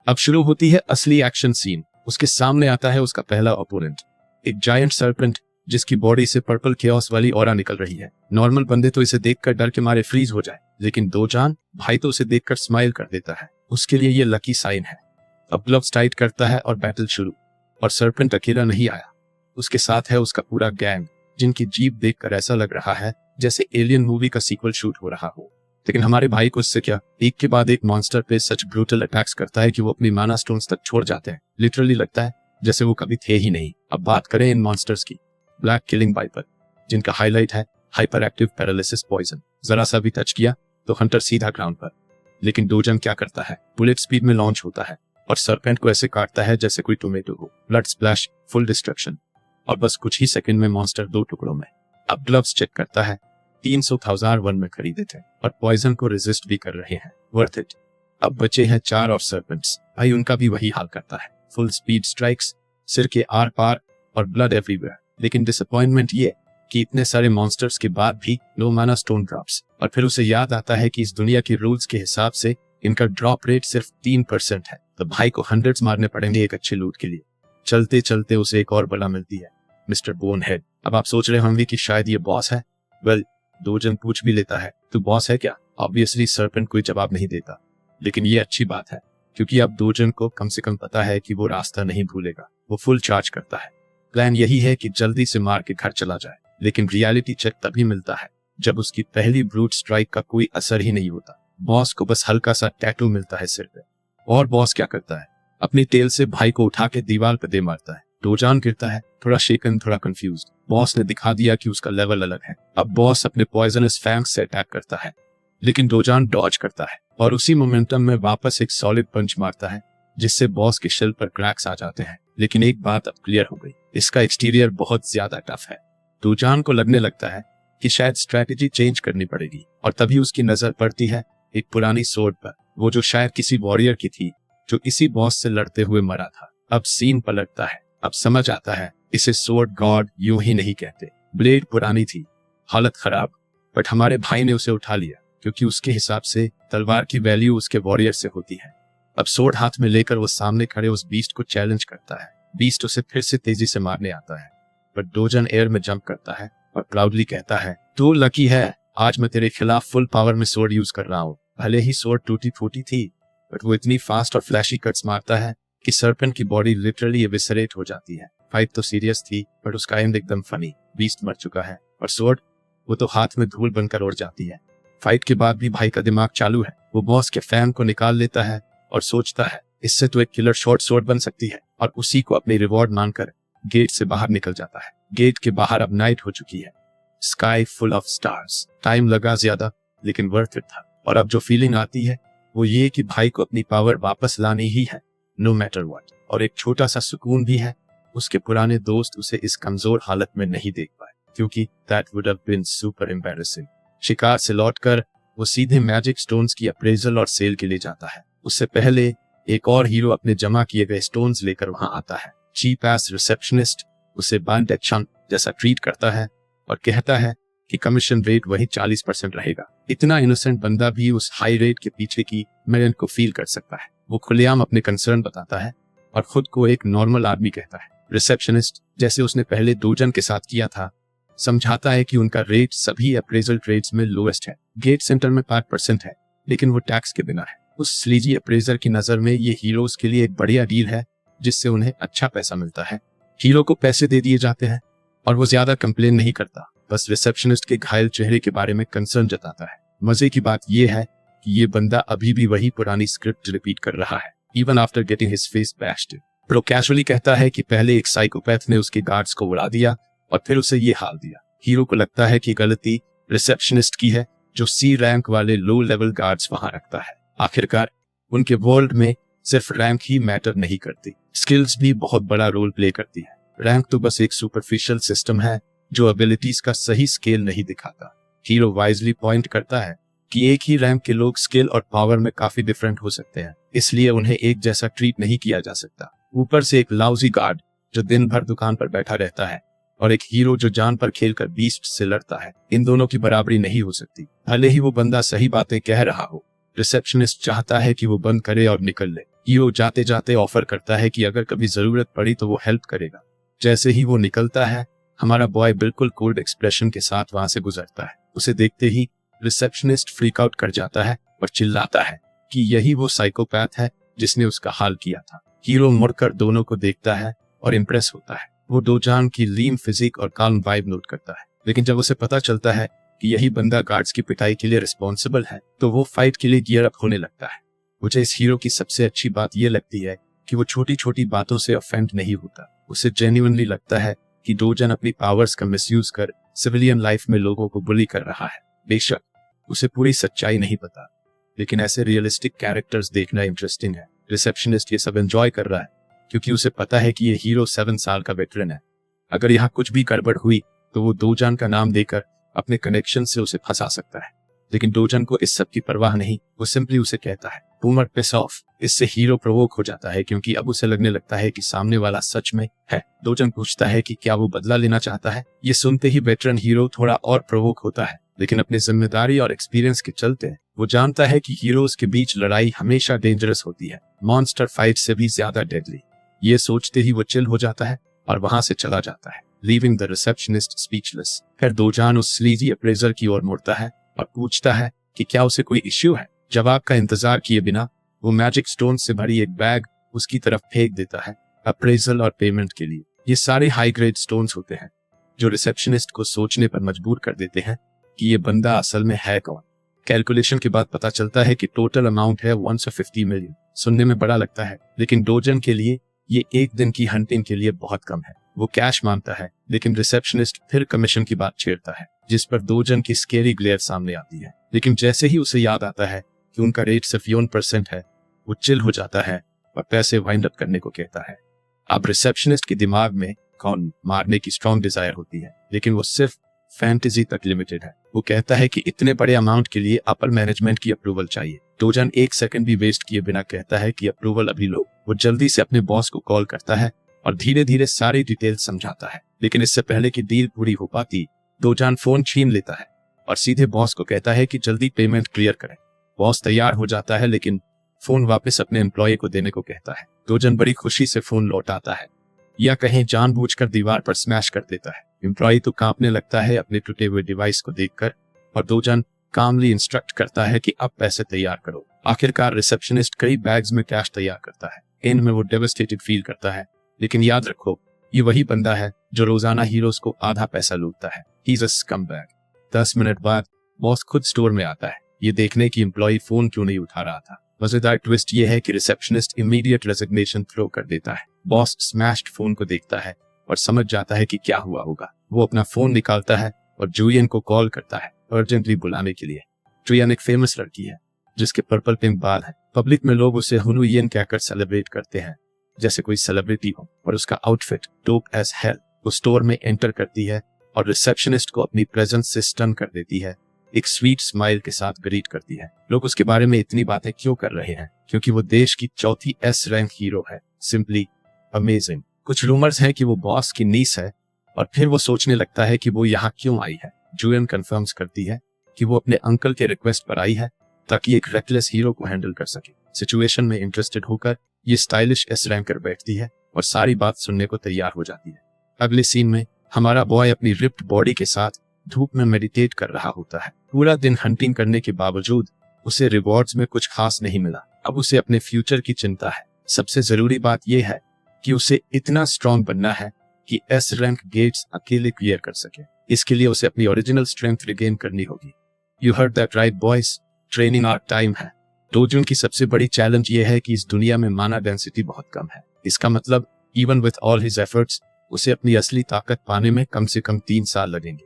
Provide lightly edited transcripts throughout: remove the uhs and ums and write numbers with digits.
अब शुरू होती है असली एक्शन सीन। उसके सामने आता है उसका पहला ओपोनेंट, एक जायंट सर्पेंट जिसकी बॉडी से पर्पल केओस वाली ऑरा निकल रही है। नॉर्मल बंदे तो इसे देखकर डर के मारे फ्रीज हो जाए, लेकिन दोजान भाई तो उसे देखकर स्माइल कर देता है। उसके लिए ये लकी साइन है। अब ग्लव्स टाइट करता है और बैटल शुरू। और सर्पेंट अकेला नहीं आया, उसके साथ है उसका पूरा गैंग, जिनकी जीप देखकर ऐसा लग रहा है जैसे एलियन मूवी का सीक्वल शूट हो रहा हो। लेकिन हमारे भाई को इससे क्या, एक के बाद एक मॉन्स्टर पे सच ब्रूटल अटैक्स करता है कि वो अपनी माना स्टोन्स तक छोड़ जाते हैं। लिटरली लगता है जैसे वो कभी थे ही नहीं। अब बात करें इन मॉन्स्टर्स की। ब्लैक किलिंग वाइपर, जिनका हाईलाइट है हाइपर एक्टिव पैरालिसिस पॉइजन। जरा सा भी टच किया तो हंटर सीधा ग्राउंड पर। लेकिन डोजन क्या करता है, बुलेट स्पीड में लॉन्च होता है और सर्पेंट को ऐसे काटता है जैसे कोई टोमेटो हो। ब्लड स्प्लैश, फुल डिस्ट्रक्शन, और बस कुछ ही सेकंड में मॉन्स्टर 2 टुकड़ों में। अब ग्लव्स चेक करता है, 300,001 में खरीदे थे और पॉइजन को रेजिस्ट भी कर रहे हैं। Worth it. अब बचे हैं 4 और सर्पेंट्स, भाई उनका भी वही हाल करता है। फुल स्पीड स्ट्राइक्स, सिर के आर पार और ब्लड एवरीवेयर। लेकिन डिसअपॉइंटमेंट ये कि इतने सारे मॉन्स्टर्स के बाद भी नो माना स्टोन ड्रॉप्स। और फिर उसे याद आता है कि इस दुनिया के रूल्स के हिसाब से इनका ड्रॉप रेट सिर्फ 3% है। तो भाई को हंड्रेड्स मारने पड़ेंगे एक अच्छे लूट के लिए। चलते चलते उसे एक और बला मिलती है, मिस्टर बोनहेड। अब आप सोच रहे होंगे कि शायद ये बॉस है। वेल, डोजन पूछ भी लेता है, तो बॉस है क्या? ऑब्वियसली सर्पेंट कोई जवाब नहीं देता। लेकिन ये अच्छी बात है, क्योंकि अब डोजन को कम से कम पता है कि वो रास्ता नहीं भूलेगा। वो फुल चार्ज करता है। प्लान यही है कि जल्दी से मार के घर चला जाए। लेकिन रियलिटी चेक तभी मिलता है जब उसकी पहली ब्रूट स्ट्राइक का कोई असर ही नहीं होता। बॉस को बस हल्का सा टैटू मिलता है सिर पे। और बॉस क्या करता है, अपनी टेल से भाई को उठा के दीवार पे दे मारता है। डोजान गिरता है, थोड़ा शेकन, थोड़ा कंफ्यूज्ड। बॉस ने दिखा दिया कि उसका लेवल अलग है। अब बॉस अपने पॉइजनस फैंग्स से अटैक करता है, लेकिन डोजान डॉज करता है और उसी मोमेंटम में वापस एक सॉलिड पंच मारता है, जिससे बॉस के शेल पर क्रैक्स आ जाते हैं। लेकिन एक बात अब क्लियर हो गई, इसका एक्सटीरियर बहुत ज्यादा टफ है। डोजान को लगने लगता है कि शायद स्ट्रैटेजी चेंज करनी पड़ेगी। और तभी उसकी नजर पड़ती है एक पुरानी सोर्ड पर, वो जो शायद किसी वॉरियर की थी जो इसी बॉस से लड़ते हुए मरा था। अब सीन पलटता है। अब समझ आता है इसे सोर्ड गॉड यूं ही नहीं कहते। ब्लेड पुरानी थी, हालत खराब, बट हमारे भाई ने उसे उठा लिया क्योंकि उसके हिसाब से तलवार की वैल्यू उसके वॉरियर से होती है। अब सोर्ड हाथ में लेकर वो सामने खड़े उस बीस्ट को चैलेंज करता है। बीस्ट उसे फिर से तेजी से मारने आता है, बट डोजन एयर में जंप करता है और प्राउडली कहता है, तू लकी है, आज मैं तेरे खिलाफ फुल पावर में सोर्ड यूज कर रहा हूँ। भले ही सोर्ड टूटी फूटी थी, बट वो इतनी फास्ट और फ्लैशी कट्स मारता है कि सर्पेंट की बॉडी लिटरली एविसरेट हो जाती है। फाइट तो सीरियस थी, बट उसका एंड एकदम फनी। बीस्ट मर चुका है और सोर्ड वो तो हाथ में धूल बनकर उड़ जाती है। फाइट के बाद भी भाई का दिमाग चालू है। वो बॉस के फैन को निकाल लेता है और सोचता है इससे तो एक किलर शॉर्ट सोर्ड बन सकती है, और उसी को अपनी रिवॉर्ड मानकर गेट से बाहर निकल जाता है। गेट के बाहर अब नाइट हो चुकी है, sky full of stars. Time लगा ज्यादा, लेकिन वर्थ इट था। और अब जो फीलिंग आती है वो ये कि भाई को अपनी पावर वापस लानी ही है, नो मैटर व्हाट। और एक छोटा सा सुकून भी है, उसके पुराने दोस्त उसे इस कमजोर हालत में नहीं देख पाए, क्योंकि that would have been super embarrassing. शिकार से लौटकर वो सीधे मैजिक स्टोन्स की अप्रेजल और सेल के लिए जाता है। उससे पहले एक और हीरो अपने जमा किए गए स्टोन्स लेकर वहां आता है। चीप एस रिसेप्शनिस्ट उसे बैंड एक्शन जैसा ट्रीट करता है और कहता है कि कमीशन रेट वही 40% रहेगा। इतना इनोसेंट बंदा भी उस हाई रेट के पीछे की मेहनत को फील कर सकता है। वो खुलेआम अपने कंसर्न बताता है और खुद को एक नॉर्मल आदमी कहता है। रिसेप्शनिस्ट, जैसे उसने पहले डोजन के साथ किया था, समझाता है कि उनका रेट सभी अप्रेजल ट्रेड्स में लोएस्ट है। गेट सेंटर में 5% है, लेकिन वो टैक्स के बिना है। उस स्लीजी अप्रेजर की नजर में ये हीरोज के लिए एक बढ़िया डील है, जिससे उन्हें अच्छा पैसा मिलता है। हीरो को पैसे दे दिए जाते हैं और वो ज्यादा कंप्लेन नहीं करता, बस रिसेप्शनिस्ट के घायल चेहरे के बारे में कंसर्न जताता है। मजे की बात यह है कि ये बंदा अभी भी वही पुरानी स्क्रिप्ट रिपीट कर रहा है, even after getting his face bashed. Pro casually कहता है कि पहले एक साइकोपैथ ने उसके गार्ड्स को उड़ा दिया और फिर उसे ये हाल दिया। हीरो को लगता है कि गलती रिसेप्शनिस्ट की है, जो सी रैंक वाले लो लेवल गार्ड्स वहां रखता है। आखिरकार उनके वर्ल्ड में सिर्फ रैंक ही मैटर नहीं करती, स्किल्स भी बहुत बड़ा रोल प्ले करती है। रैंक तो बस एक सुपरफिशियल सिस्टम है जो एबिलिटीज का सही स्केल नहीं दिखाता। हीरो वाइजली पॉइंट करता है कि एक ही रैंक के लोग स्किल और पावर में काफी डिफरेंट हो सकते हैं, इसलिए उन्हें एक जैसा ट्रीट नहीं किया जा सकता। ऊपर से एक लाउजी गार्ड जो दिन भर दुकान पर बैठा रहता है और एक हीरो जो जान पर खेलकर बीस्ट से लड़ता है, इन दोनों की बराबरी नहीं हो सकती, भले ही वो बंदा सही बातें कह रहा हो। रिसेप्शनिस्ट चाहता है कि वो बंद करे और निकल ले। हीरो जाते जाते ऑफर करता है कि अगर कभी जरूरत पड़ी तो वो हेल्प करेगा। जैसे ही वो निकलता है, हमारा बॉय बिल्कुल कोल्ड एक्सप्रेशन के साथ वहां से गुजरता है। उसे देखते ही रिसेप्शनिस्ट फ्रीक आउट कर जाता है और चिल्लाता है कि यही वो साइकोपैथ है जिसने उसका हाल किया था। हीरो मुड़कर दोनों को देखता है और इम्प्रेस होता है। वो डोजान की लीन फिजिक और काल्म वाइब नोट करता है, लेकिन जब उसे पता चलता है कि यही बंदा गार्ड्स की पिटाई के लिए रिस्पॉन्सिबल है, तो वो फाइट के लिए गियर अप होने लगता है। मुझे इस हीरो की सबसे अच्छी बात यह लगती है कि वो छोटी छोटी बातों से ऑफेंड नहीं होता। उसे जेन्युइनली लगता है कि डोजन अपनी पावर्स का मिसयूज कर सिविलियन लाइफ में लोगों को बुली कर रहा है। बेशक उसे पूरी सच्चाई नहीं पता, लेकिन ऐसे रियलिस्टिक कैरेक्टर्स देखना इंटरेस्टिंग है। रिसेप्शनिस्ट ये सब एंजॉय कर रहा है क्योंकि उसे पता है कि ये हीरो 7 साल का वेटरन है। अगर यहाँ कुछ भी गड़बड़ हुई तो वो डोजान का नाम देकर अपने कनेक्शन से उसे फंसा सकता है, लेकिन डोजन को इस सब की परवाह नहीं। वो सिंपली उसे कहता है बूमर पिस ऑफ। इससे हीरो प्रोवोक हो जाता है क्योंकि अब उसे लगने लगता है कि सामने वाला सच में है। डोजन पूछता है कि क्या वो बदला लेना चाहता है। ये सुनते ही वेटरन हीरो थोड़ा और प्रोवोक होता है, लेकिन अपनी जिम्मेदारी और एक्सपीरियंस के चलते वो जानता है कि हीरोज के बीच लड़ाई हमेशा डेंजरस होती है, मॉन्स्टर फाइट से भी ज्यादा डेडली। ये सोचते ही वो चिल हो जाता है और वहां से चला जाता है, लीविंग द रिसेप्शनिस्ट स्पीचलेस। फिर डोजान उस स्लीजी अप्रेजर की ओर मुड़ता है और पूछता है कि क्या उसे कोई इश्यू है। जवाब का इंतजार किए बिना वो मैजिक स्टोन से भरी एक बैग उसकी तरफ फेंक देता है अप्रेजल और पेमेंट के लिए। ये सारे हाई ग्रेड स्टोन्स होते हैं जो रिसेप्शनिस्ट को सोचने पर मजबूर कर देते हैं कि ये बंदा असल में है कौन। कैलकुलेशन के बाद पता चलता है कि टोटल अमाउंट है 150 मिलियन। सुनने में बड़ा लगता है, लेकिन डोजन के लिए ये एक दिन की हंटिंग के लिए बहुत कम है। वो कैश मांगता है, लेकिन रिसेप्शनिस्ट फिर कमीशन की बात छेड़ता है, जिस पर डोजन की स्केरी ग्लेयर सामने आती है। लेकिन जैसे ही उसे याद आता है कि उनका रेट सिर्फ 1% है, वो चिल हो जाता है और पैसे वाइंड अप करने को कहता है। अब रिसेप्शनिस्ट के दिमाग में कौन मारने की स्ट्रॉन्ग डिजायर होती है, लेकिन वो सिर्फ फैंटेसी तक लिमिटेड है। वो कहता है कि इतने बड़े अमाउंट के लिए अपर मैनेजमेंट की अप्रूवल चाहिए। डोजन एक सेकंड भी वेस्ट किए बिना कहता है कि अप्रूवल अभी लो। वो जल्दी से अपने बॉस को कॉल करता है और धीरे धीरे सारी डिटेल समझाता है, लेकिन इससे पहले कि डील पूरी हो पाती, डोजन फोन छीन लेता है और सीधे बॉस को कहता है कि जल्दी पेमेंट क्लियर करें। बॉस तैयार हो जाता है, लेकिन फोन वापस अपने एम्प्लॉय को देने को कहता है। डोजन बड़ी खुशी से फोन लौटाता है, या कहीं जानबूझकर दीवार पर स्मैश कर देता है। एम्प्लॉय तो कांपने लगता है अपने टूटे हुए डिवाइस को देखकर, और डोजन कामली इंस्ट्रक्ट करता है कि अब पैसे तैयार करो। आखिरकार रिसेप्शनिस्ट कई बैग्स में कैश तैयार करता है। इनमें वो डेवास्टेटेड फील करता है, लेकिन याद रखो ये वही बंदा है जो रोजाना हीरोज को आधा पैसा लूटता है। He is a scumbag. 10 minute बाद बॉस खुद स्टोर में आता है, ये देखने की एम्प्लॉय फोन क्यों नहीं उठा रहा था। मजेदार ट्विस्ट ये है कि रिसेप्शनिस्ट इमीडिएट रेजिग्नेशन थ्रो कर देता है। बॉस स्मैश्ड फोन को देखता है और समझ जाता है कि क्या हुआ होगा। वो अपना फोन निकालता है और जुलियन को कॉल करता है अर्जेंटली बुलाने के लिए। जुलियन एक फेमस लड़की है जिसके पर्पल पिंक बाल है। पब्लिक में लोग उसे हुनुयन कहकर सेलिब्रेट करते हैं जैसे कोई सेलिब्रिटी हो, और उसका आउटफिट डोप एज हेल। वो स्टोर में एंटर करती है और रिसेप्शनिस्ट को अपनी प्रेजेंस से स्टन कर देती है। एक स्वीट स्माइल के साथ ग्रीट करती है। लोग उसके बारे में इतनी बातें क्यों कर रहे हैं? क्योंकि वो देश की चौथी S रैंक हीरो है। Simply amazing. कुछ रूमर्स हैं कि वो बॉस की नीस है, और फिर वो सोचने लगता है कि वो यहाँ क्यों आई है। जुलियन कंफर्म्स करती है कि वो अपने अंकल के रिक्वेस्ट पर आई है ताकि एक रेकलेस हीरो को हैंडल कर सके। सिचुएशन में इंटरेस्टेड होकर ये स्टाइलिश S रैंकर बैठती है और सारी बात सुनने को तैयार हो जाती है। अगले सीन में हमारा बॉय अपनी रिप्ड बॉडी के साथ धूप में मेडिटेट कर रहा होता है। पूरा दिन हंटिंग करने के बावजूद उसे रिवॉर्ड्स में कुछ खास नहीं मिला। अब उसे अपने फ्यूचर की चिंता है। सबसे जरूरी बात यह है कि उसे इतना स्ट्रॉन्ग बनना है कि S रैंक गेट्स अकेले क्लियर कर सके। इसके लिए उसे अपनी ओरिजिनल स्ट्रेंथ रिगेन करनी होगी। You heard that right boys, training hour time है। डोजन की सबसे बड़ी चैलेंज ये है कि इस दुनिया में माना डेंसिटी बहुत कम है। इसका मतलब even with all his efforts उसे अपनी असली ताकत पाने में कम से कम 3 साल लगेंगे,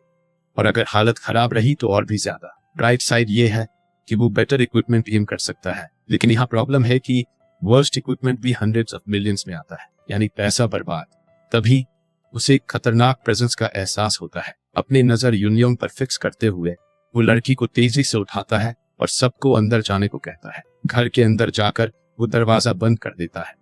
और अगर हालत खराब रही तो और भी ज्यादा। ब्राइट साइड ये है कि वो बेटर इक्विपमेंट एम कर सकता है, लेकिन यहाँ प्रॉब्लम है कि वर्स्ट इक्विपमेंट भी हंड्रेड्स ऑफ मिलियंस में आता है, यानी पैसा बर्बाद। तभी उसे एक खतरनाक प्रेजेंस का एहसास होता है। अपनी नजर यूनियन पर फिक्स करते हुए वो लड़की को तेजी से उठाता है और सबको अंदर जाने को कहता है। घर के अंदर जाकर वो दरवाजा बंद कर देता है,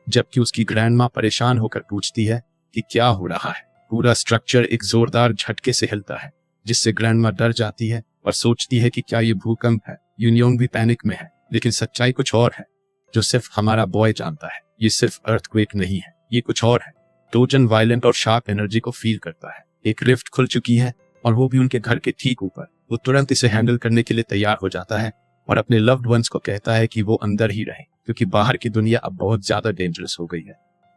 जबकि उसकी ग्रैंडमा परेशान होकर पूछती है कि क्या हो रहा है। पूरा स्ट्रक्चर एक जोरदार झटके से हिलता है, जिससे ग्रैंडमा डर जाती है और सोचती है कि क्या ये भूकंप है। यूनियन भी पैनिक में है, लेकिन सच्चाई कुछ और है। जो सिर्फ हमारा बॉय जानता है। ये सिर्फ अर्थक्वेक नहीं है, ये कुछ और है। डोजन वायलेंट और शार्प एनर्जी को फील करता है। एक रिफ्ट खुल चुकी है और वो भी उनके घर के ठीक ऊपर। वो तुरंत इसे हैंडल करने के लिए तैयार हो जाता है और अपने लव्ड वंस को कहता है कि वो अंदर ही रहें, क्योंकि बाहर की दुनिया अब बहुत ज्यादा डेंजरस हो गई है।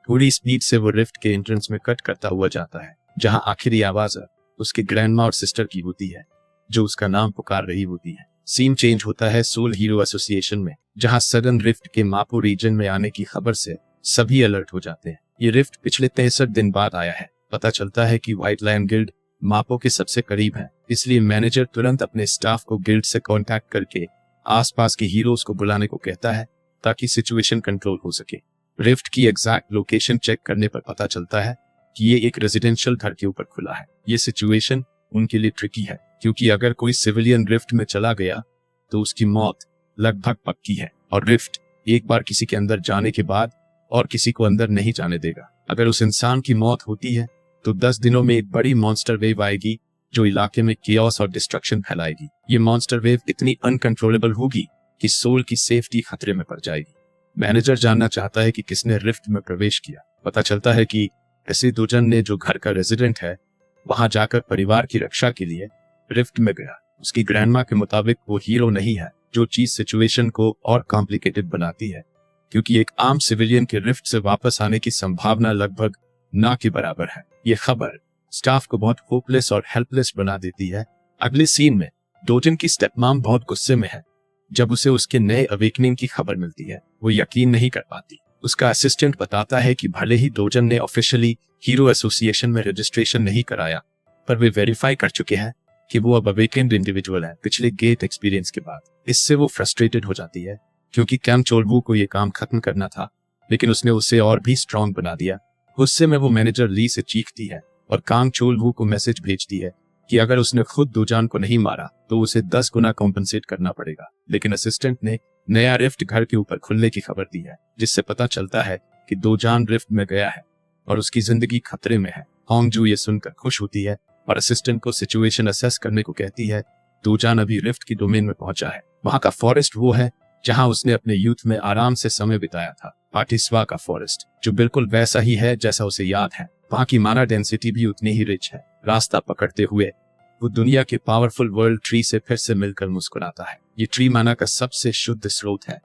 थोड़ी स्पीड से वो रिफ्ट के एंट्रेंस में कट करता हुआ जाता है, जहां आखिरी आवाज उसके ग्रैंडमा और सिस्टर की होती है, जो उसका नाम पुकार रही होती है। सीन चेंज होता है सोल हीरो एसोसिएशन में, जहां सडन रिफ्ट के मापो रीजन में आने की खबर से सभी अलर्ट हो जाते हैं। ये रिफ्ट पिछले 63 दिन बाद आया है। पता चलता है कि व्हाइट लायन गिल्ड मापो के सबसे करीब है, इसलिए मैनेजर तुरंत अपने स्टाफ को गिल्ड से कांटेक्ट करके आसपास के हीरोज को बुलाने को कहता है ताकि सिचुएशन कंट्रोल हो सके। रिफ्ट की एग्जैक्ट लोकेशन चेक करने पर पता चलता है कि ये एक रेजिडेंशियल घर के ऊपर खुला है। ये सिचुएशन उनके लिए ट्रिकी है, क्योंकि अगर कोई सिविलियन रिफ्ट में चला गया तो उसकी मौत लगभग पक्की है, और रिफ्ट एक बार किसी के अंदर जाने के बाद और किसी को अंदर नहीं जाने देगा। अगर उस इंसान की मौत होती है तो 10 दिनों में एक बड़ी मॉन्स्टर वेव आएगी जो इलाके में केओस और डिस्ट्रक्शन फैलाएगी। ये मॉन्स्टर वेव इतनी अनकंट्रोलेबल होगी कि सोल की सेफ्टी खतरे में पड़ जाएगी। मैनेजर जानना चाहता है कि किसने रिफ्ट में प्रवेश किया। पता चलता है कि ऐसे दोजन ने, जो घर का रेजिडेंट है, वहां जाकर परिवार की रक्षा के लिए रिफ्ट में गया। उसकी ग्रैंडमा के मुताबिक वो हीरो नहीं है, जो चीज सिचुएशन को और कॉम्प्लिकेटेड बनाती है, क्योंकि एक आम सिविलियन के रिफ्ट से वापस आने की संभावना लगभग ना के बराबर है। ये खबर स्टाफ को बहुत होपलेस और हेल्पलेस बना देती है। अगले सीन में डोजन की स्टेपमॉम बहुत गुस्से में है जब उसे उसके नए अवेकनिंग की खबर मिलती है। वो यकीन नहीं कर पाती। उसका असिस्टेंट बताता है कि भले ही डोजन ने ऑफिशियली हीरो एसोसिएशन में रजिस्ट्रेशन नहीं कराया, पर वे वेरीफाई कर चुके हैं कि वो अब अवेकेंड इंडिविजुअल है पिछले गेट एक्सपीरियंस के बाद। इससे वो फ्रस्ट्रेटेड हो जाती है, क्योंकि कैम चोलवू को ये काम खत्म करना था, लेकिन उसने उसे और भी स्ट्रांग बना दिया। गुस्से में वो मैनेजर ली से चीखती है और कांग चोलवू को मैसेज भेजती है कि अगर उसने खुद दोजान को नहीं मारा तो उसे 10 गुना कॉम्पनसेट करना पड़ेगा। लेकिन असिस्टेंट ने नया रिफ्ट घर के ऊपर खुलने की खबर दी है, जिससे पता चलता है कि दोजान रिफ्ट में गया है और उसकी जिंदगी खतरे में है। होंगजू ये सुनकर खुश होती है और असिस्टेंट को सिचुएशन असेस करने को कहती है। दोजान अभी रिफ्ट की डोमेन में पहुंचा है। वहां का फॉरेस्ट वो है जहां उसने अपने यूथ में आराम से समय बिताया था, पार्टिस्वा का फॉरेस्ट, जो बिल्कुल वैसा ही है जैसा उसे याद है। वहां की माना डेंसिटी भी उतनी ही रिच है। रास्ता पकड़ते हुए वो दुनिया के पावरफुल वर्ल्ड ट्री से फिर से मिलकर मुस्कुराता है। ये ट्री माना का सबसे शुद्ध स्रोत है,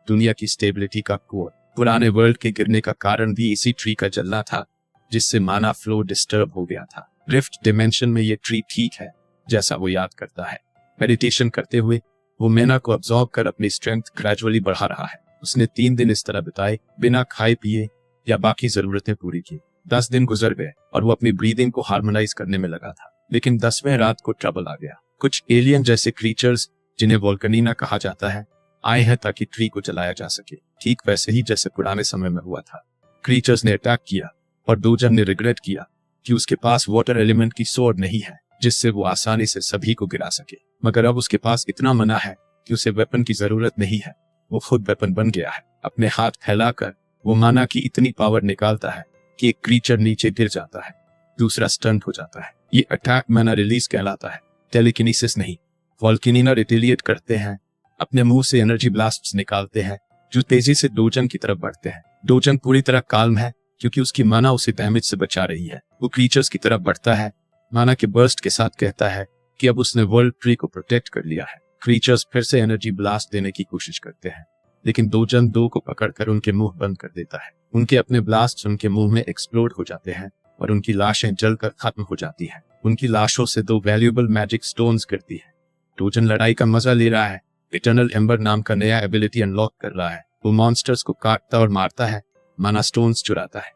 दुनिया की स्टेबिलिटी का कोर। पुराने वर्ल्ड के गिरने का कारण भी इसी ट्री का जलना था, जिससे माना फ्लो डिस्टर्ब हो गया था। रिफ्ट डिमेंशन में ये ट्री ठीक है जैसा वो याद करता है। मेडिटेशन करते हुए वो मैना को अब्सॉर्ब कर अपनी स्ट्रेंथ ग्रेजुअली बढ़ा रहा है। उसने 3 दिन इस तरह बिताए, बिना खाए पिए या बाकी जरूरतें पूरी की। 10 दिन गुजर गए और वो अपनी ब्रीदिंग को हार्मोनाइज करने में लगा था। लेकिन 10वें रात को ट्रबल आ गया। कुछ एलियन जैसे क्रीचर्स, जिन्हें वोल्कनीना कहा जाता है, आए हैं ताकि ट्री को जलाया जा सके, ठीक वैसे ही जैसे पुराने समय में हुआ था। क्रीचर्स ने अटैक किया और दोजन ने रिग्रेट किया कि उसके पास वाटर एलिमेंट की स्वॉर्ड नहीं है जिससे वो आसानी से सभी को गिरा सके। मगर अब उसके पास इतना मना है कि उसे वेपन की जरूरत नहीं है। वो खुद वेपन बन गया है। अपने हाथ फैलाकर वो माना की इतनी पावर निकालता है कि एक क्रीचर नीचे गिर जाता है, दूसरा स्टंट हो जाता है। ये अटैक माना रिलीज कहलाता है, टेलीकिनेसिस नहीं। वोल्कनीना रिटेलिएट करते हैं, अपने मुंह से एनर्जी ब्लास्ट्स निकालते हैं जो तेजी से डोजन की तरफ बढ़ते हैं। डोजन पूरी तरह काल्म है क्योंकि उसकी माना उसे डैमेज से बचा रही है। वो क्रीचर्स की तरफ बढ़ता है, माना के बर्स्ट के साथ कहता है कि अब उसने वर्ल्ड ट्री को प्रोटेक्ट कर लिया है। क्रीचर्स फिर से एनर्जी ब्लास्ट देने की कोशिश करते हैं, लेकिन दोजन 2 को पकड़कर उनके मुंह बंद कर देता है। उनके अपने ब्लास्ट उनके मुंह में एक्सप्लोड हो जाते हैं और उनकी लाशें जलकर खत्म हो जाती हैं। उनकी लाशों से 2 वैल्यूएबल मैजिक स्टोन्स गिरती हैं। डोजन लड़ाई का मजा ले रहा है, इटर्नल एम्बर नाम का नया एबिलिटी अनलॉक कर रहा है। वो मॉन्स्टर्स को काटता और मारता है, माना स्टोन्स चुराता है।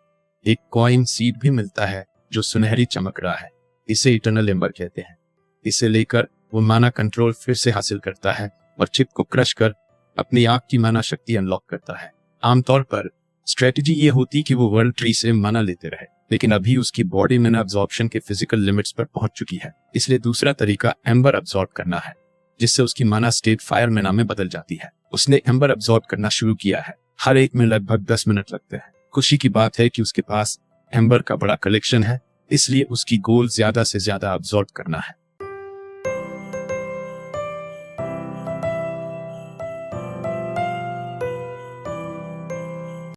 एक कॉइन सीड भी मिलता है जो सुनहरी चमक रहा है, इसे इटर्नल एम्बर कहते हैं। इसे लेकर वो माना कंट्रोल फिर से हासिल करता है और चिप को क्रश कर अपनी आग की माना शक्ति अनलॉक करता है। आमतौर पर स्ट्रेटजी ये होती कि वो वर्ल्ड ट्री से माना लेते रहे, लेकिन अभी उसकी बॉडी माना अब्जॉर्प्शन के फिजिकल लिमिट्स पर पहुंच चुकी है। इसलिए दूसरा तरीका एम्बर अब्सॉर्ब करना है, जिससे उसकी माना स्टेट फायर मैना में बदल जाती है। उसने एम्बर अब्सॉर्ब करना शुरू किया है। हर एक में लगभग 10 मिनट लगते हैं। खुशी की बात है कि उसके पास एम्बर का बड़ा कलेक्शन है, इसलिए उसकी गोल ज्यादा से ज्यादा अब्सॉर्ब करना है।